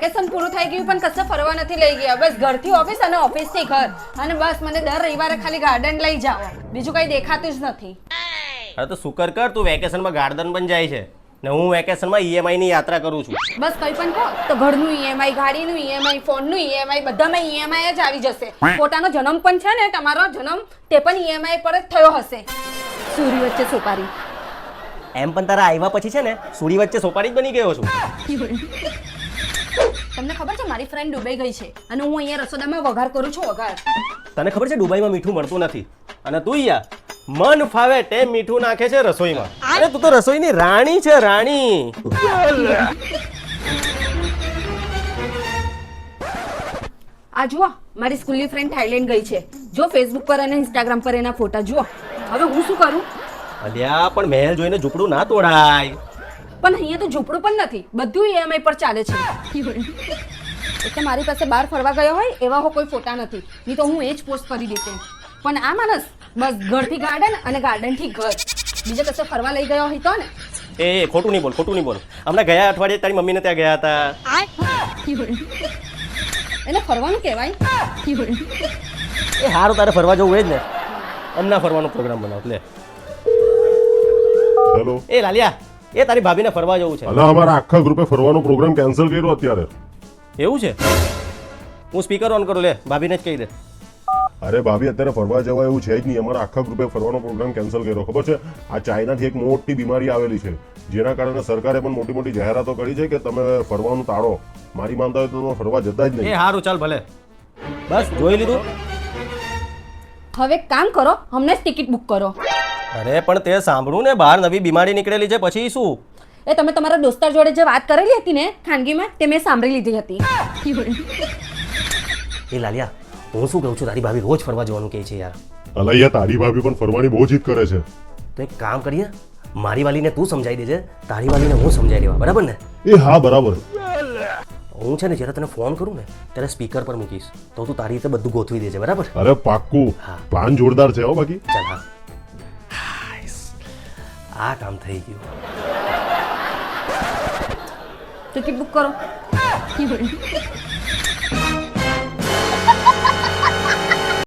Vacation પૂરું થઈ ગયું પણ કશે ફરવા નથી લઈ ગયા. બસ ઘરથી ઓફિસ અને ઓફિસથી ઘર. અને બસ મને દર રવિવારે ખાલી ગાર્ડન લઈ જાઓ. બીજું કઈ દેખાતું જ નથી. અરે તો શુકર કર, તું વેકેશનમાં ગાર્ડન પણ જાય છે ને હું વેકેશનમાં ઈએમઆઈ ની યાત્રા કરું છું. બસ કઈ પણ કહો તો ઘરનું ઈએમઆઈ, ગાડીનું ઈએમઆઈ, ફોનનું ઈએમઆઈ, બધામાં ઈએમઆઈ જ આવી જશે. પોતાનો જન્મ પણ છે ને, તમારો જન્મ તે પણ ઈએમઆઈ પર જ થયો હશે. સૂરી વચ્ચે સોપારી. એમ પણ તારા આવ્યા પછી છે ને સુરી વચ્ચે સોપારી જ બની ગયો છું. તમને ખબર છે મારી ફ્રેન્ડ દુબઈ ગઈ છે અને હું અહીંયા રસોડામાં વઘાર કરું છું. વઘાર તને ખબર છે દુબઈમાં મીઠું મળતું નથી અને તું યાર મન ફાવે તેમ મીઠું નાખે છે રસોઈમાં. અરે તું તો રસોઈની રાણી છે, રાણી. આ જુઓ, મારી સ્કૂલની ફ્રેન્ડ થાઈલેન્ડ ગઈ છે. જો ફેસબુક પર અને ઇન્સ્ટાગ્રામ પર એના ફોટા જુઓ. હવે હું શું કરું? અલ્યા પણ મહેલ જોઈને ઝૂંપડું ના તોડાય. પણ અહીંયા તો ઝૂંપડું પણ નથી, બધું ઈએમઆઈ પર ચાલે છે. એટલે મારી પાસે બહાર ફરવા ગયો હોય એવા કોઈ ફોટા નથી, નહીં તો હું એ જ પોસ્ટ કરી દેતી. પણ આ માણસ બસ ઘરથી ગાર્ડન અને ગાર્ડનથી ઘર. બીજે કશે ફરવા લઈ ગયો હોય તો ને. એ ખોટું નહીં બોલ, ખોટું નહીં બોલ. હમણાં ગયા અઠવાડિયે તારી મમ્મીને ત્યાં ગયા હતા. એને ફરવાનું કહેવાય. એ હારું, તારે ફરવા જવું હોય જ ને. હમણાં ફરવાનો પ્રોગ્રામ બનાવ લે. હેલો. એ લાલિયા, એ તારી ભાભીને ફરવા જવું છે. અલા અમારા આખા ગ્રુપે ફરવાનો પ્રોગ્રામ કેન્સલ કર્યો અત્યારે. એવું છે? હું સ્પીકર ઓન કરું, લે ભાભીને જ કહી દે. અરે ભાભી અત્યારે ફરવા જવા એવું છે જ નહીં. અમારા આખા ગ્રુપે ફરવાનો પ્રોગ્રામ કેન્સલ કર્યો. ખબર છે, આ ચાઇનાથી એક મોટી બીમારી આવેલી છે, જેના કારણે સરકારે પણ મોટી મોટી જાહેરાતો કરી છે કે તમે ફરવાનું ટાળો. મારી માનતા હોય તો તમે ફરવા જતા જ એ નહીં. હારું, ચાલ ભલે. બસ જોઈ લીધું. હવે એક કામ કરો, હમણાં જ ટિકિટ બુક કરો. અરે પણ તે સાંભળ્યું ને, બહાર નવી બીમારી નીકળેલી છે, પછી શું? એ તમે તમારા દોસ્તાર જોડે જે વાત કરેલી હતી ને ખાનગીમાં, તે મેં સાંભળી લીધી હતી. એ લાલિયા, હું શું કહું છું, તારી ભાભી રોજ ફરવા જવાનું કહે છે યાર. અલા યાર, તારી ભાભી પણ ફરવાની બહુ જીદ કરે છે. તો એક કામ કરીએ, મારી વાલીને તું સમજાઈ દેજે, તારી વાલીને હું સમજાઈ દેવા, બરાબર ને? એ હા, બરાબર. હું છે ને જ્યારે તને ફોન કરું ને ત્યારે સ્પીકર પર મૂકીશ, તો તું તારી રીતે બધું ગોઠવી દેજે, બરાબર? અરે પાક્કું. હા. પ્લાન જોરદાર છે હો. બાકી ચાલ, હા. હાઈસ. આ કામ થઈ ગયું. ટિકિટ બુક કરો.